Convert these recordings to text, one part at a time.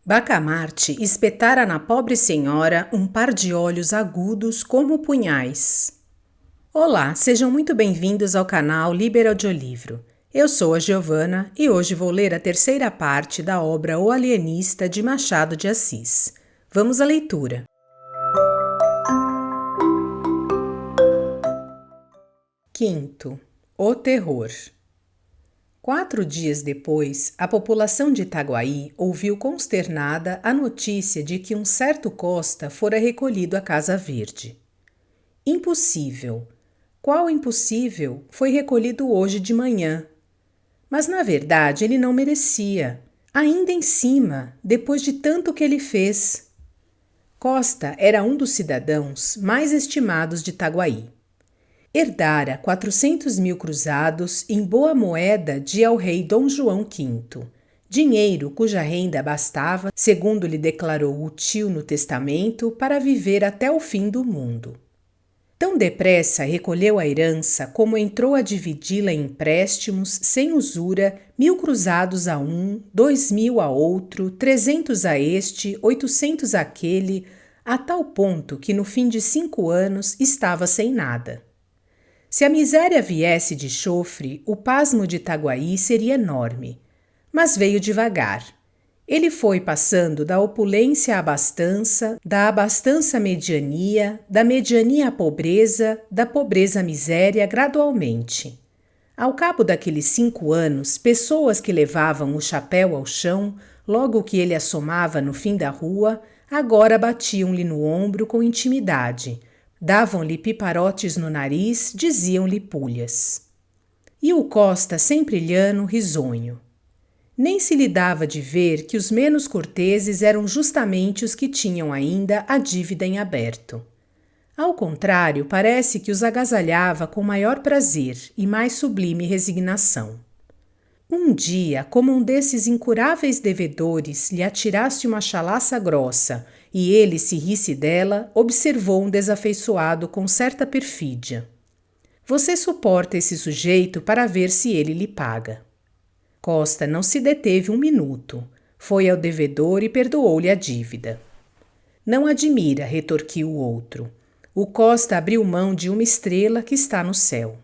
Bacamarte espetara na pobre senhora um par de olhos agudos como punhais. Olá, sejam muito bem-vindos ao canal Liber Audiolivro. Eu sou a Giovana e hoje vou ler a terceira parte da obra O Alienista de Machado de Assis. Vamos à leitura. Quinto, o terror. 4 dias depois, a população de Itaguaí ouviu consternada a notícia de que um certo Costa fora recolhido à Casa Verde. Impossível! Qual impossível? Foi recolhido hoje de manhã. Mas, na verdade, ele não merecia. Ainda em cima, depois de tanto que ele fez. Costa era um dos cidadãos mais estimados de Itaguaí. Herdara 400.000 cruzados em boa moeda de el-rei Dom João V, dinheiro cuja renda bastava, segundo lhe declarou o tio no testamento, para viver até o fim do mundo. Tão depressa recolheu a herança como entrou a dividi-la em empréstimos, sem usura, 1.000 cruzados a um, 2.000 a outro, 300 a este, 800 àquele, a tal ponto que no fim de 5 anos estava sem nada. Se a miséria viesse de chofre, o pasmo de Itaguaí seria enorme. Mas veio devagar. Ele foi passando da opulência à abastança, da abastança à mediania, da mediania à pobreza, da pobreza à miséria gradualmente. Ao cabo daqueles 5 anos, pessoas que levavam o chapéu ao chão, logo que ele assomava no fim da rua, agora batiam-lhe no ombro com intimidade, davam-lhe piparotes no nariz, diziam-lhe pulhas. E o Costa sempre lhano, risonho. Nem se lhe dava de ver que os menos corteses eram justamente os que tinham ainda a dívida em aberto. Ao contrário, parece que os agasalhava com maior prazer e mais sublime resignação. Um dia, como um desses incuráveis devedores lhe atirasse uma chalaça grossa e ele se risse dela, observou um desafeiçoado com certa perfídia. Você suporta esse sujeito para ver se ele lhe paga. Costa não se deteve um minuto. Foi ao devedor e perdoou-lhe a dívida. Não admira, retorquiu o outro. O Costa abriu mão de uma estrela que está no céu.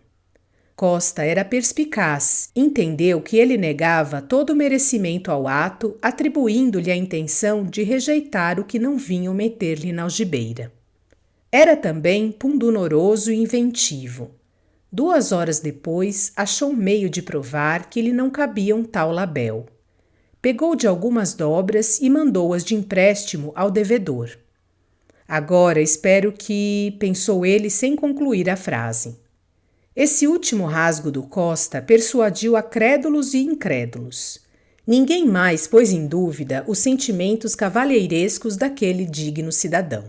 Costa era perspicaz, entendeu que ele negava todo o merecimento ao ato, atribuindo-lhe a intenção de rejeitar o que não vinham meter-lhe na algibeira. Era também pundonoroso e inventivo. 2 horas depois, achou meio de provar que lhe não cabia um tal labéu. Pegou de algumas dobras e mandou-as de empréstimo ao devedor. Agora espero que, pensou ele sem concluir a frase. Esse último rasgo do Costa persuadiu a crédulos e incrédulos. Ninguém mais pôs em dúvida os sentimentos cavalheirescos daquele digno cidadão.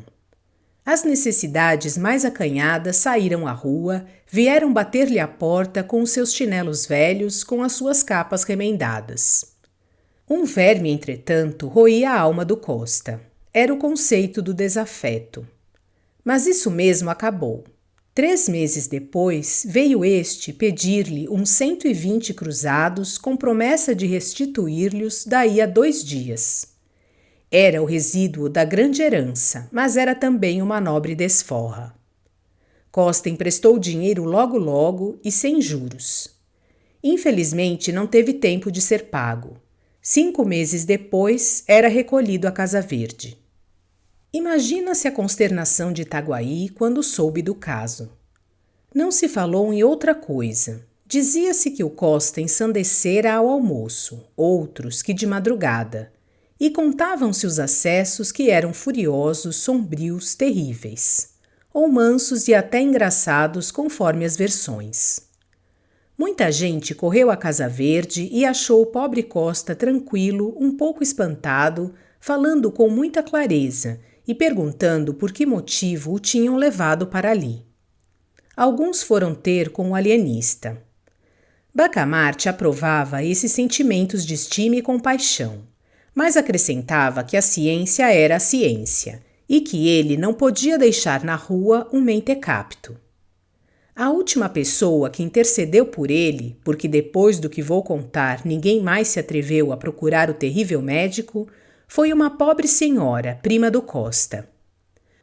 As necessidades mais acanhadas saíram à rua, vieram bater-lhe à porta com os seus chinelos velhos, com as suas capas remendadas. Um verme, entretanto, roía a alma do Costa. Era o conceito do desafeto. Mas isso mesmo acabou. 3 meses depois, veio este pedir-lhe uns 120 cruzados com promessa de restituir-lhes daí a 2 dias. Era o resíduo da grande herança, mas era também uma nobre desforra. Costa emprestou o dinheiro logo e sem juros. Infelizmente, não teve tempo de ser pago. 5 meses depois, era recolhido à Casa Verde. Imagina-se a consternação de Itaguaí quando soube do caso. Não se falou em outra coisa. Dizia-se que o Costa ensandecera ao almoço, outros que de madrugada, e contavam-se os acessos que eram furiosos, sombrios, terríveis, ou mansos e até engraçados conforme as versões. Muita gente correu à Casa Verde e achou o pobre Costa tranquilo, um pouco espantado, falando com muita clareza, e perguntando por que motivo o tinham levado para ali. Alguns foram ter com o alienista. Bacamarte aprovava esses sentimentos de estima e compaixão, mas acrescentava que a ciência era a ciência e que ele não podia deixar na rua um mentecapto. A última pessoa que intercedeu por ele, porque depois do que vou contar ninguém mais se atreveu a procurar o terrível médico, Foi uma pobre senhora, prima do Costa.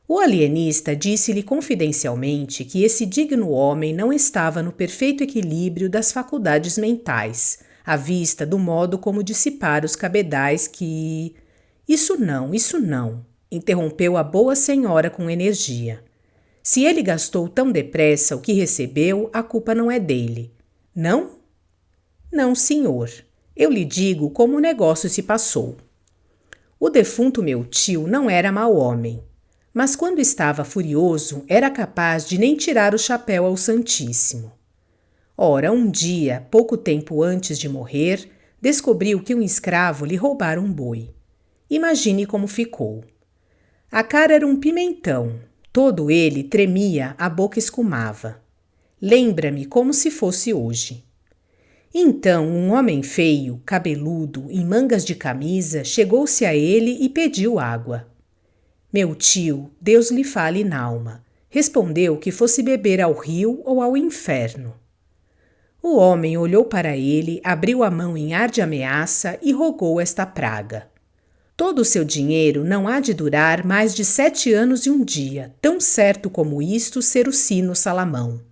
O alienista disse-lhe confidencialmente que esse digno homem não estava no perfeito equilíbrio das faculdades mentais, à vista do modo como dissipara os cabedais que... Isso não, interrompeu a boa senhora com energia. Se ele gastou tão depressa o que recebeu, a culpa não é dele. Não? Não, senhor. Eu lhe digo como o negócio se passou. O defunto meu tio não era mau homem, mas quando estava furioso era capaz de nem tirar o chapéu ao Santíssimo. Ora, um dia, pouco tempo antes de morrer, descobriu que um escravo lhe roubara um boi. Imagine como ficou. A cara era um pimentão, todo ele tremia, a boca escumava. Lembra-me como se fosse hoje. Então, um homem feio, cabeludo, em mangas de camisa, chegou-se a ele e pediu água. Meu tio, Deus lhe fale n'alma, respondeu que fosse beber ao rio ou ao inferno. O homem olhou para ele, abriu a mão em ar de ameaça e rogou esta praga. Todo o seu dinheiro não há de durar mais de 7 anos e um dia, tão certo como isto ser o sino Salamão.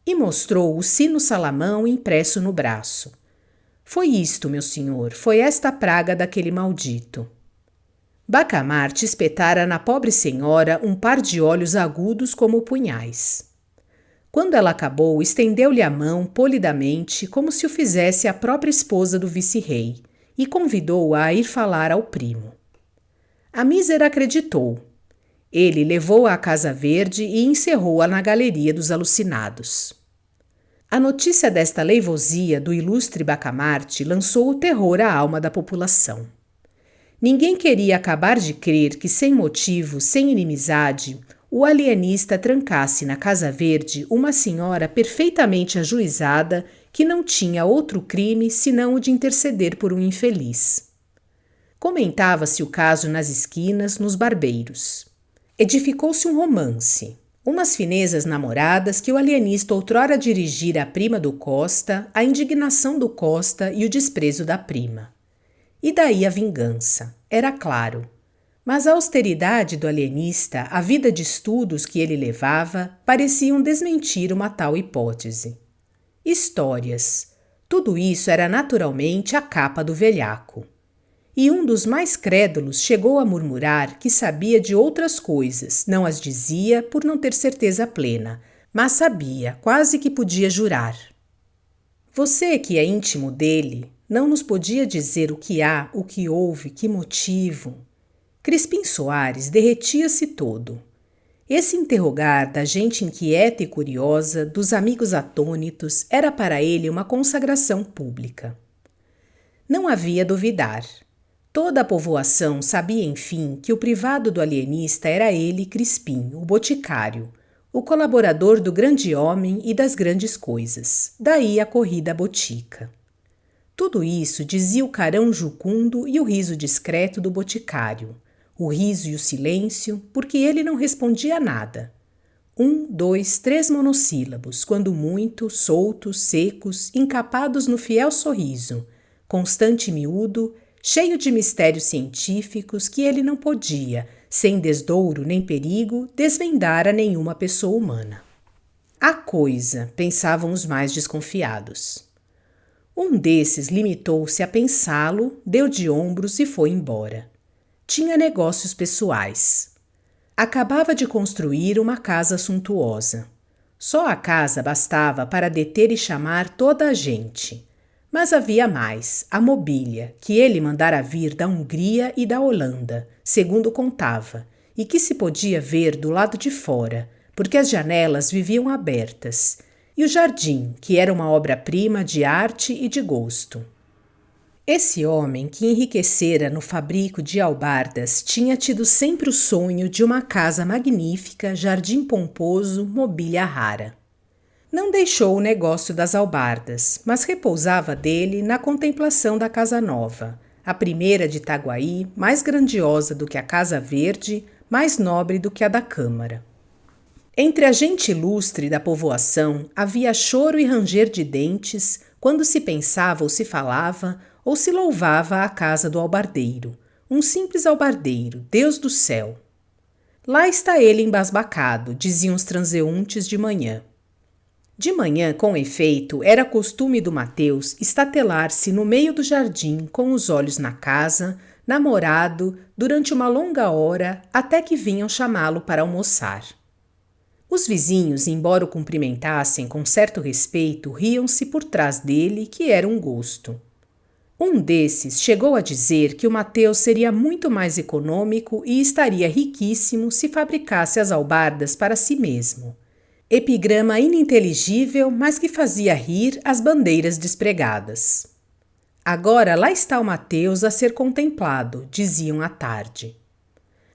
E mostrou o sino Salamão impresso no braço. Foi isto, meu senhor, foi esta praga daquele maldito. Bacamarte espetara na pobre senhora um par de olhos agudos como punhais. Quando ela acabou, estendeu-lhe a mão polidamente, como se o fizesse a própria esposa do vice-rei, e convidou-a a ir falar ao primo. A mísera acreditou. Ele levou-a à Casa Verde e encerrou-a na galeria dos alucinados. A notícia desta leivosia do ilustre Bacamarte lançou o terror à alma da população. Ninguém queria acabar de crer que, sem motivo, sem inimizade, o alienista trancasse na Casa Verde uma senhora perfeitamente ajuizada que não tinha outro crime senão o de interceder por um infeliz. Comentava-se o caso nas esquinas, nos barbeiros. Edificou-se um romance. Umas finezas namoradas que o alienista outrora dirigira à prima do Costa, a indignação do Costa e o desprezo da prima. E daí a vingança, era claro. Mas a austeridade do alienista, a vida de estudos que ele levava, pareciam desmentir uma tal hipótese. Histórias. Tudo isso era naturalmente a capa do velhaco. E um dos mais crédulos chegou a murmurar que sabia de outras coisas, não as dizia por não ter certeza plena, mas sabia, quase que podia jurar. Você que é íntimo dele, não nos podia dizer o que há, o que houve, que motivo? Crispim Soares derretia-se todo. Esse interrogar da gente inquieta e curiosa, dos amigos atônitos, era para ele uma consagração pública. Não havia duvidar. Toda a povoação sabia, enfim, que o privado do alienista era ele, Crispim, o boticário, o colaborador do grande homem e das grandes coisas. Daí a corrida à botica. Tudo isso dizia o carão jucundo e o riso discreto do boticário, o riso e o silêncio, porque ele não respondia nada. 1, 2, 3 monossílabos, quando muito, soltos, secos, encapados no fiel sorriso, constante e miúdo, cheio de mistérios científicos que ele não podia, sem desdouro nem perigo, desvendar a nenhuma pessoa humana. A coisa, pensavam os mais desconfiados. Um desses limitou-se a pensá-lo, deu de ombros e foi embora. Tinha negócios pessoais. Acabava de construir uma casa suntuosa. Só a casa bastava para deter e chamar toda a gente. Mas havia mais, a mobília, que ele mandara vir da Hungria e da Holanda, segundo contava, e que se podia ver do lado de fora, porque as janelas viviam abertas, e o jardim, que era uma obra-prima de arte e de gosto. Esse homem que enriquecera no fabrico de albardas tinha tido sempre o sonho de uma casa magnífica, jardim pomposo, mobília rara. Não deixou o negócio das albardas, mas repousava dele na contemplação da casa nova, a primeira de Itaguaí, mais grandiosa do que a Casa Verde, mais nobre do que a da Câmara. Entre a gente ilustre da povoação havia choro e ranger de dentes quando se pensava ou se falava ou se louvava a casa do albardeiro, Um simples albardeiro, Deus do céu. Lá está ele embasbacado, diziam os transeuntes de manhã. De manhã, com efeito, era costume do Mateus estatelar-se no meio do jardim com os olhos na casa, namorado, durante uma longa hora, até que vinham chamá-lo para almoçar. Os vizinhos, embora o cumprimentassem com certo respeito, riam-se por trás dele, que era um gosto. Um desses chegou a dizer que o Mateus seria muito mais econômico e estaria riquíssimo se fabricasse as albardas para si mesmo. Epigrama ininteligível, mas que fazia rir as bandeiras despregadas. Agora lá está o Mateus a ser contemplado, diziam à tarde.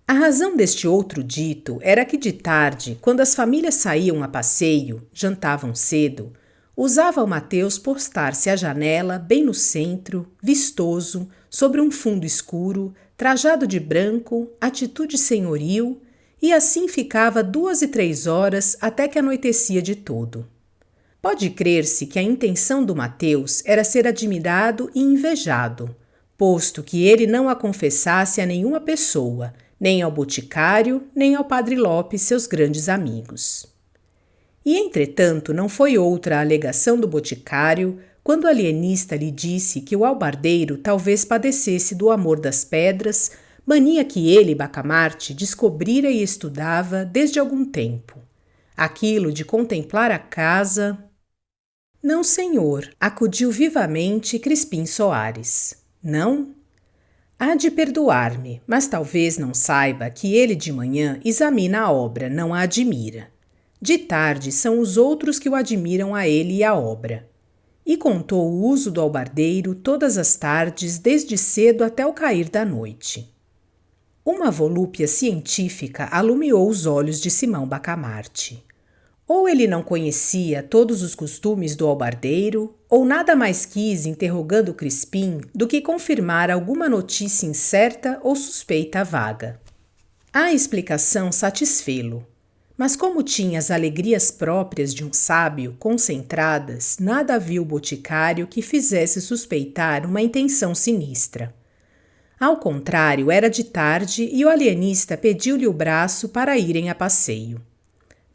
A razão deste outro dito era que de tarde, quando as famílias saíam a passeio, jantavam cedo, usava o Mateus postar-se à janela, bem no centro, vistoso, sobre um fundo escuro, trajado de branco, atitude senhoril, e assim ficava 2 e 3 horas até que anoitecia de todo. Pode crer-se que a intenção do Mateus era ser admirado e invejado, posto que ele não a confessasse a nenhuma pessoa, nem ao boticário, nem ao padre Lopes, seus grandes amigos. E, entretanto, não foi outra a alegação do boticário quando o alienista lhe disse que o albardeiro talvez padecesse do amor das pedras, mania que ele, Bacamarte, descobrira e estudava desde algum tempo. Aquilo de contemplar a casa... Não, senhor, acudiu vivamente Crispim Soares. Não? Há de perdoar-me, mas talvez não saiba que ele de manhã examina a obra, não a admira. De tarde são os outros que o admiram a ele e a obra. E contou o uso do albardeiro todas as tardes, desde cedo até o cair da noite. Uma volúpia científica alumiou os olhos de Simão Bacamarte. Ou ele não conhecia todos os costumes do albardeiro, ou nada mais quis, interrogando Crispim, do que confirmar alguma notícia incerta ou suspeita vaga. A explicação satisfê-lo, mas como tinha as alegrias próprias de um sábio concentradas, nada havia o boticário que fizesse suspeitar uma intenção sinistra. Ao contrário, era de tarde e o alienista pediu-lhe o braço para irem a passeio.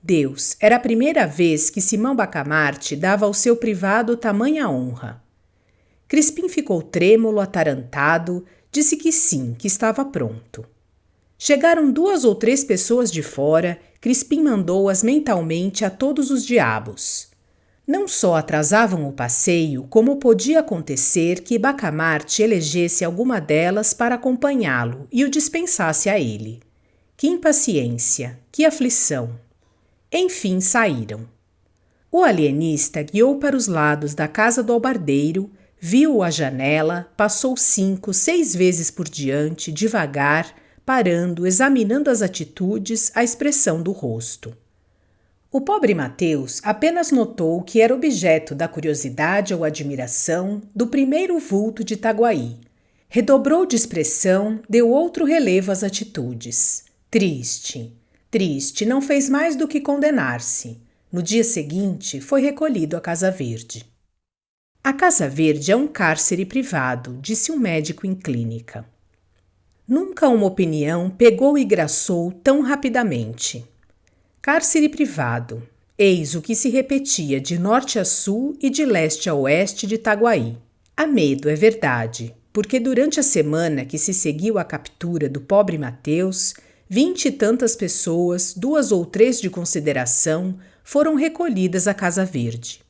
Deus, era a primeira vez que Simão Bacamarte dava ao seu privado tamanha honra. Crispim ficou trêmulo, atarantado, disse que sim, que estava pronto. Chegaram 2 ou 3 pessoas de fora, Crispim mandou-as mentalmente a todos os diabos. Não só atrasavam o passeio, como podia acontecer que Bacamarte elegesse alguma delas para acompanhá-lo e o dispensasse a ele. Que impaciência, que aflição! Enfim saíram. O alienista guiou para os lados da casa do albardeiro, viu-o à janela, passou 5, 6 vezes por diante, devagar, parando, examinando as atitudes, a expressão do rosto. O pobre Mateus apenas notou que era objeto da curiosidade ou admiração do primeiro vulto de Itaguaí. Redobrou de expressão, deu outro relevo às atitudes. Triste, não fez mais do que condenar-se. No dia seguinte, foi recolhido à Casa Verde. A Casa Verde é um cárcere privado, disse um médico em clínica. Nunca uma opinião pegou e graçou tão rapidamente. Cárcere privado, eis o que se repetia de norte a sul e de leste a oeste de Itaguaí. Há medo, é verdade, porque durante a semana que se seguiu à captura do pobre Mateus, 20 e tantas pessoas, 2 ou 3 de consideração, foram recolhidas à Casa Verde.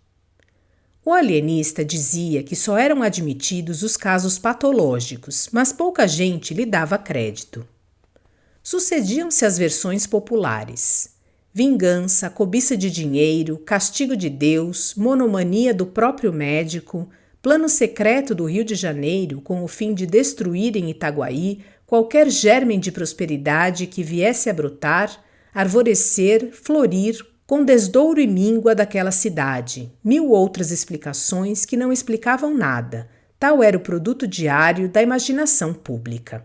O alienista dizia que só eram admitidos os casos patológicos, mas pouca gente lhe dava crédito. Sucediam-se as versões populares: vingança, cobiça de dinheiro, castigo de Deus, monomania do próprio médico, plano secreto do Rio de Janeiro com o fim de destruir em Itaguaí qualquer germen de prosperidade que viesse a brotar, arvorecer, florir, com desdouro e míngua daquela cidade, 1000 outras explicações que não explicavam nada, tal era o produto diário da imaginação pública.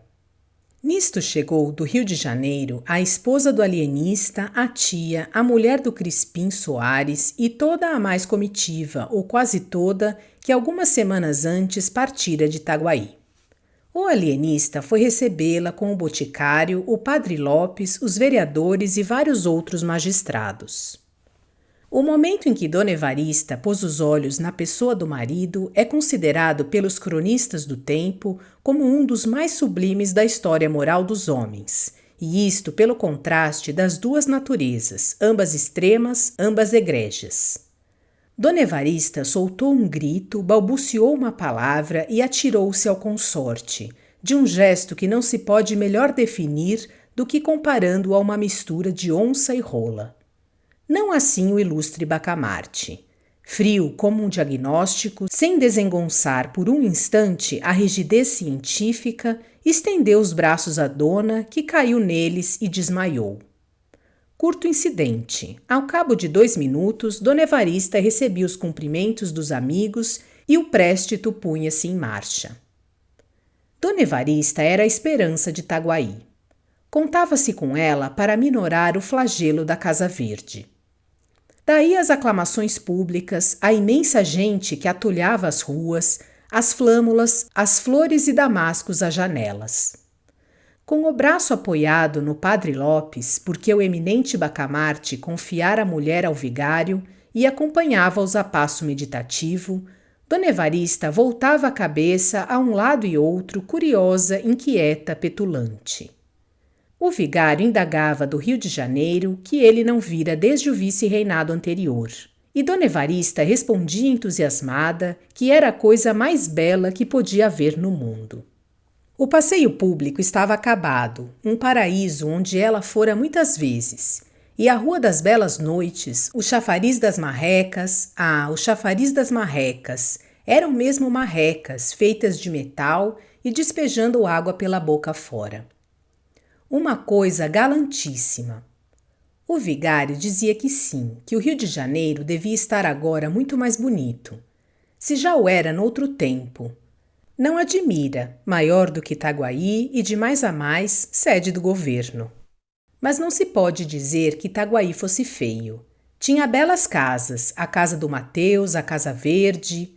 Nisto chegou do Rio de Janeiro a esposa do alienista, a tia, a mulher do Crispim Soares e toda a mais comitiva, ou quase toda, que algumas semanas antes partira de Itaguaí. O alienista foi recebê-la com o boticário, o padre Lopes, os vereadores e vários outros magistrados. O momento em que Dona Evarista pôs os olhos na pessoa do marido é considerado pelos cronistas do tempo como um dos mais sublimes da história moral dos homens, e isto pelo contraste das duas naturezas, ambas extremas, ambas egrégias. Dona Evarista soltou um grito, balbuciou uma palavra e atirou-se ao consorte, de um gesto que não se pode melhor definir do que comparando-o a uma mistura de onça e rola. Não assim o ilustre Bacamarte. Frio como um diagnóstico, sem desengonçar por um instante a rigidez científica, estendeu os braços à dona, que caiu neles e desmaiou. Curto incidente. Ao cabo de 2 minutos, Dona Evarista recebia os cumprimentos dos amigos e o préstito punha-se em marcha. Dona Evarista era a esperança de Itaguaí. Contava-se com ela para minorar o flagelo da Casa Verde. Daí as aclamações públicas, a imensa gente que atulhava as ruas, as flâmulas, as flores e damascos às janelas. Com o braço apoiado no padre Lopes, porque o eminente Bacamarte confiara a mulher ao vigário e acompanhava-os a passo meditativo, Dona Evarista voltava a cabeça a um lado e outro, curiosa, inquieta, petulante. O vigário indagava do Rio de Janeiro, que ele não vira desde o vice-reinado anterior, e Dona Evarista respondia entusiasmada que era a coisa mais bela que podia haver no mundo. O passeio público estava acabado, um paraíso onde ela fora muitas vezes, e a Rua das Belas Noites, o chafariz das marrecas, o chafariz das marrecas, eram mesmo marrecas feitas de metal e despejando água pela boca fora. Uma coisa galantíssima. O vigário dizia que sim, que o Rio de Janeiro devia estar agora muito mais bonito. Se já o era noutro tempo. Não admira, maior do que Itaguaí e de mais a mais, sede do governo. Mas não se pode dizer que Itaguaí fosse feio. Tinha belas casas, a casa do Mateus, a Casa Verde.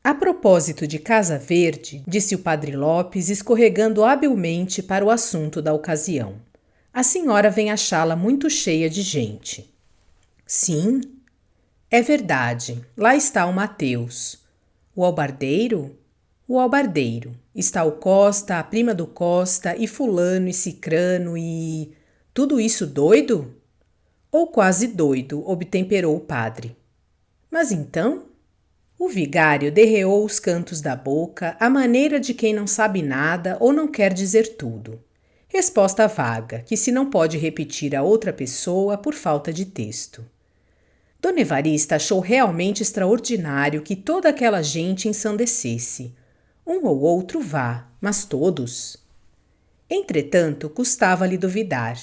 A propósito de Casa Verde, disse o padre Lopes, escorregando habilmente para o assunto da ocasião. A senhora vem achá-la muito cheia de gente. Sim, é verdade, lá está o Mateus. O albardeiro? O albardeiro. Está o Costa, a prima do Costa, e fulano e cicrano e... Tudo isso doido? Ou quase doido, obtemperou o padre. Mas então? O vigário derreou os cantos da boca, à maneira de quem não sabe nada ou não quer dizer tudo. Resposta vaga, que se não pode repetir a outra pessoa por falta de texto. Dona Evarista achou realmente extraordinário que toda aquela gente ensandecesse. Um ou outro vá, mas todos. Entretanto, custava-lhe duvidar.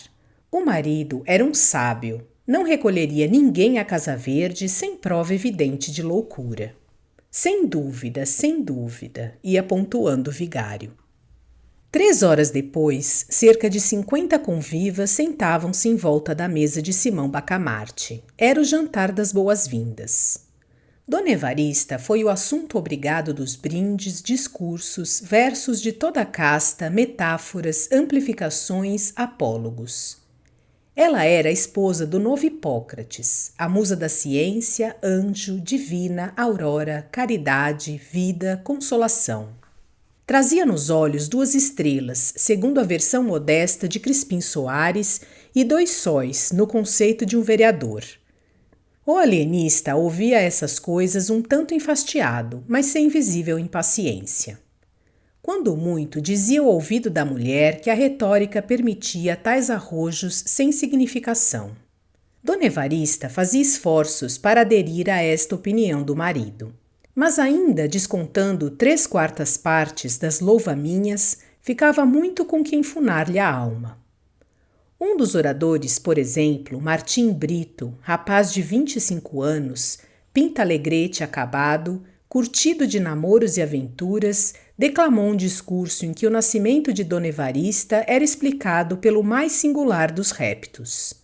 O marido era um sábio. Não recolheria ninguém à Casa Verde sem prova evidente de loucura. Sem dúvida, ia pontuando o vigário. 3 horas depois, cerca de 50 convivas sentavam-se em volta da mesa de Simão Bacamarte. Era o jantar das boas-vindas. Dona Evarista foi o assunto obrigado dos brindes, discursos, versos de toda a casta, metáforas, amplificações, apólogos. Ela era a esposa do novo Hipócrates, a musa da ciência, anjo, divina, aurora, caridade, vida, consolação. Trazia nos olhos 2 estrelas, segundo a versão modesta de Crispim Soares, e 2 sóis, no conceito de um vereador. O alienista ouvia essas coisas um tanto enfastiado, mas sem visível impaciência. Quando muito, dizia ao ouvido da mulher que a retórica permitia tais arrojos sem significação. Dona Evarista fazia esforços para aderir a esta opinião do marido. Mas ainda descontando 3/4 partes das louva-minhas, ficava muito com que enfunar-lhe a alma. Um dos oradores, por exemplo, Martim Brito, rapaz de 25 anos, pinta-alegrete acabado, curtido de namoros e aventuras, declamou um discurso em que o nascimento de Dona Evarista era explicado pelo mais singular dos reptos.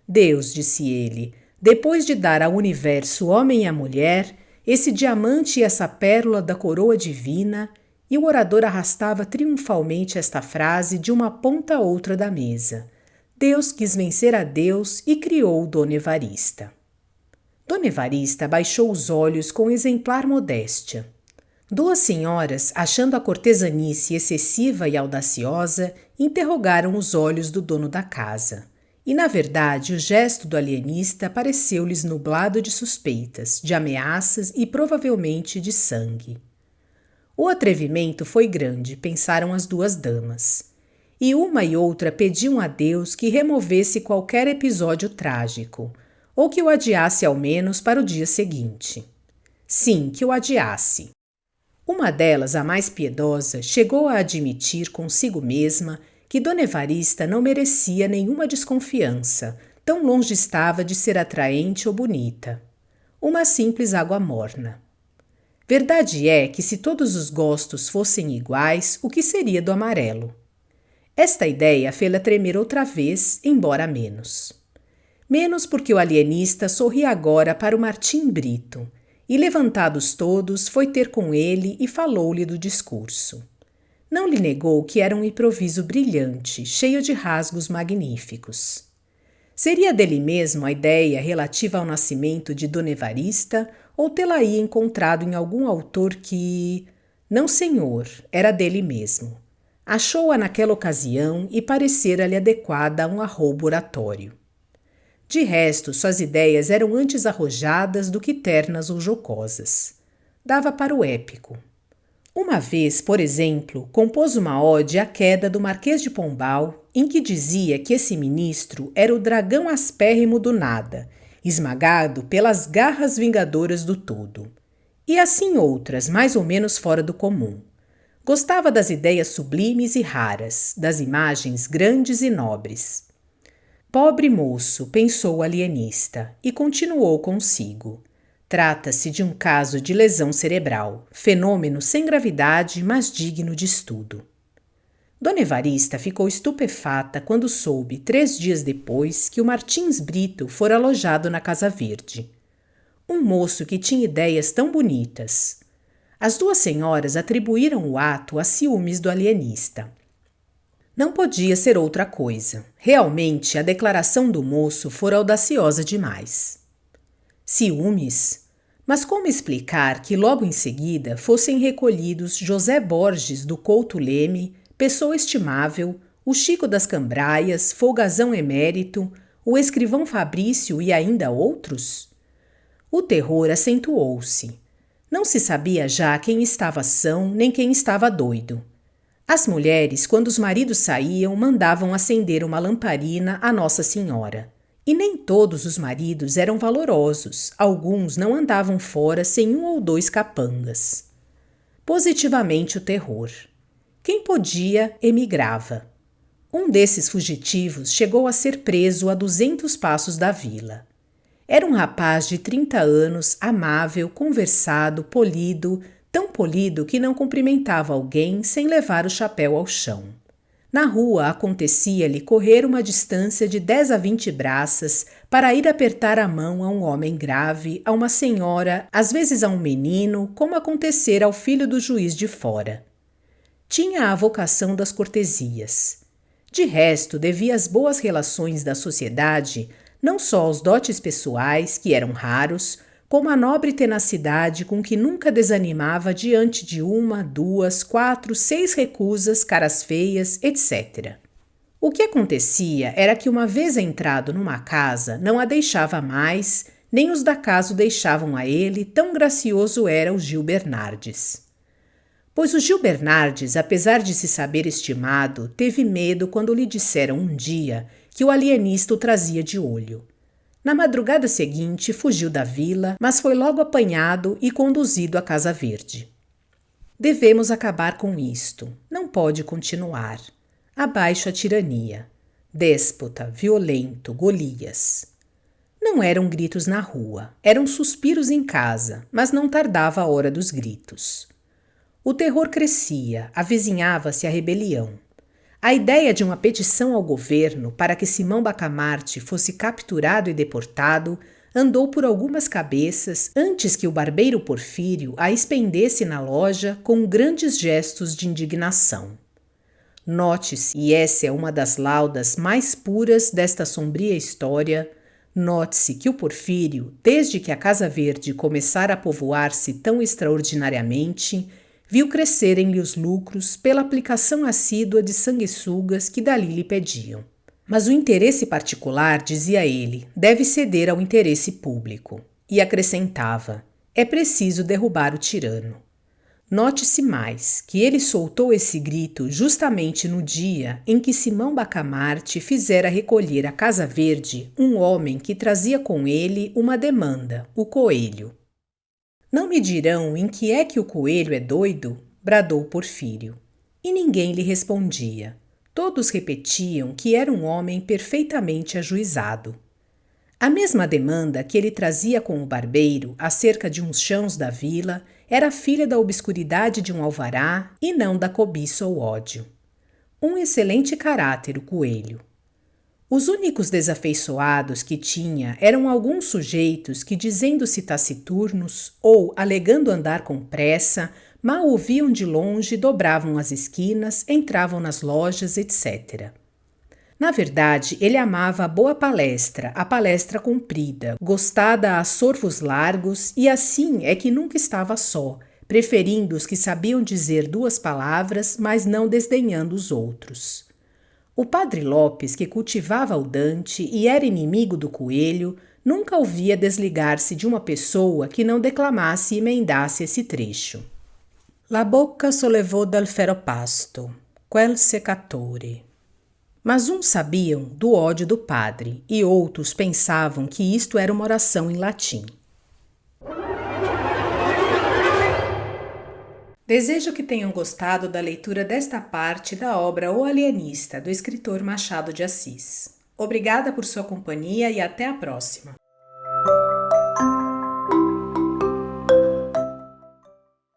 Deus, disse ele, depois de dar ao universo o homem e a mulher, esse diamante e essa pérola da coroa divina, e o orador arrastava triunfalmente esta frase de uma ponta a outra da mesa. Deus quis vencer a Deus e criou Dona Evarista. Dona Evarista baixou os olhos com exemplar modéstia. Duas senhoras, achando a cortesanice excessiva e audaciosa, interrogaram os olhos do dono da casa. E, na verdade, o gesto do alienista pareceu-lhes nublado de suspeitas, de ameaças e provavelmente de sangue. O atrevimento foi grande, pensaram as duas damas. E uma e outra pediam a Deus que removesse qualquer episódio trágico, ou que o adiasse ao menos para o dia seguinte. Sim, que o adiasse. Uma delas, a mais piedosa, chegou a admitir consigo mesma que Dona Evarista não merecia nenhuma desconfiança, tão longe estava de ser atraente ou bonita. Uma simples água morna. Verdade é que se todos os gostos fossem iguais, o que seria do amarelo? Esta ideia fê-la tremer outra vez, embora menos. Menos porque o alienista sorria agora para o Martim Brito, e levantados todos, foi ter com ele e falou-lhe do discurso. Não lhe negou que era um improviso brilhante, cheio de rasgos magníficos. Seria dele mesmo a ideia relativa ao nascimento de Dona Evarista ou tê-la-ia encontrado em algum autor que... Não, senhor, era dele mesmo. Achou-a naquela ocasião e parecera-lhe adequada a um arroubo oratório. De resto, suas ideias eram antes arrojadas do que ternas ou jocosas. Dava para o épico. Uma vez, por exemplo, compôs uma ode à queda do Marquês de Pombal, em que dizia que esse ministro era o dragão aspérrimo do nada, esmagado pelas garras vingadoras do todo. E assim outras, mais ou menos fora do comum. Gostava das ideias sublimes e raras, das imagens grandes e nobres. Pobre moço, pensou o alienista, e continuou consigo. Trata-se de um caso de lesão cerebral, fenômeno sem gravidade, mas digno de estudo. Dona Evarista ficou estupefata quando soube, 3 dias depois, que o Martins Brito fora alojado na Casa Verde. Um moço que tinha ideias tão bonitas. As duas senhoras atribuíram o ato a ciúmes do alienista. Não podia ser outra coisa. Realmente, a declaração do moço fora audaciosa demais. Ciúmes? Mas como explicar que logo em seguida fossem recolhidos José Borges do Couto Leme, pessoa estimável, o Chico das Cambraias, folgazão emérito, o escrivão Fabrício e ainda outros? O terror acentuou-se. Não se sabia já quem estava são nem quem estava doido. As mulheres, quando os maridos saíam, mandavam acender uma lamparina a Nossa Senhora. E nem todos os maridos eram valorosos, alguns não andavam fora sem 1 ou 2 capangas. Positivamente o terror. Quem podia, emigrava. Um desses fugitivos chegou a ser preso a 200 passos da vila. Era um rapaz de 30 anos, amável, conversado, polido, tão polido que não cumprimentava alguém sem levar o chapéu ao chão. Na rua acontecia-lhe correr uma distância de 10 a 20 braças para ir apertar a mão a um homem grave, a uma senhora, às vezes a um menino, como acontecera ao filho do juiz de fora. Tinha a vocação das cortesias. De resto, devia as boas relações da sociedade não só aos dotes pessoais, que eram raros, como a nobre tenacidade com que nunca desanimava diante de 1, 2, 4, 6 recusas, caras feias, etc. O que acontecia era que, uma vez entrado numa casa, não a deixava mais, nem os da casa o deixavam a ele, tão gracioso era o Gil Bernardes. Pois o Gil Bernardes, apesar de se saber estimado, teve medo quando lhe disseram um dia que o alienista o trazia de olho. Na madrugada seguinte, fugiu da vila, mas foi logo apanhado e conduzido à Casa Verde. Devemos acabar com isto. Não pode continuar. Abaixo a tirania. Déspota, violento, Golias. Não eram gritos na rua, eram suspiros em casa, mas não tardava a hora dos gritos. O terror crescia, avizinhava-se a rebelião. A ideia de uma petição ao governo para que Simão Bacamarte fosse capturado e deportado andou por algumas cabeças antes que o barbeiro Porfírio a expendesse na loja com grandes gestos de indignação. Note-se, e essa é uma das laudas mais puras desta sombria história, note-se que o Porfírio, desde que a Casa Verde começara a povoar-se tão extraordinariamente, viu crescerem-lhe os lucros pela aplicação assídua de sanguessugas que dali lhe pediam. Mas o interesse particular, dizia ele, deve ceder ao interesse público. E acrescentava, é preciso derrubar o tirano. Note-se mais que ele soltou esse grito justamente no dia em que Simão Bacamarte fizera recolher à Casa Verde um homem que trazia com ele uma demanda, o Coelho. Não me dirão em que é que o Coelho é doido? Bradou Porfírio. E ninguém lhe respondia. Todos repetiam que era um homem perfeitamente ajuizado. A mesma demanda que ele trazia com o barbeiro acerca de uns chãos da vila era filha da obscuridade de um alvará e não da cobiça ou ódio. Um excelente caráter, o Coelho. Os únicos desafeiçoados que tinha eram alguns sujeitos que, dizendo-se taciturnos ou alegando andar com pressa, mal o viam de longe, dobravam as esquinas, entravam nas lojas, etc. Na verdade, ele amava a boa palestra, a palestra comprida, gostada a sorvos largos, e assim é que nunca estava só, preferindo os que sabiam dizer duas palavras, mas não desdenhando os outros. O padre Lopes, que cultivava o Dante e era inimigo do Coelho, nunca o via desligar-se de uma pessoa que não declamasse e emendasse esse trecho. La bocca sollevò dal ferro pasto, quel seccatore. Mas uns sabiam do ódio do padre e outros pensavam que isto era uma oração em latim. Desejo que tenham gostado da leitura desta parte da obra O Alienista, do escritor Machado de Assis. Obrigada por sua companhia e até a próxima.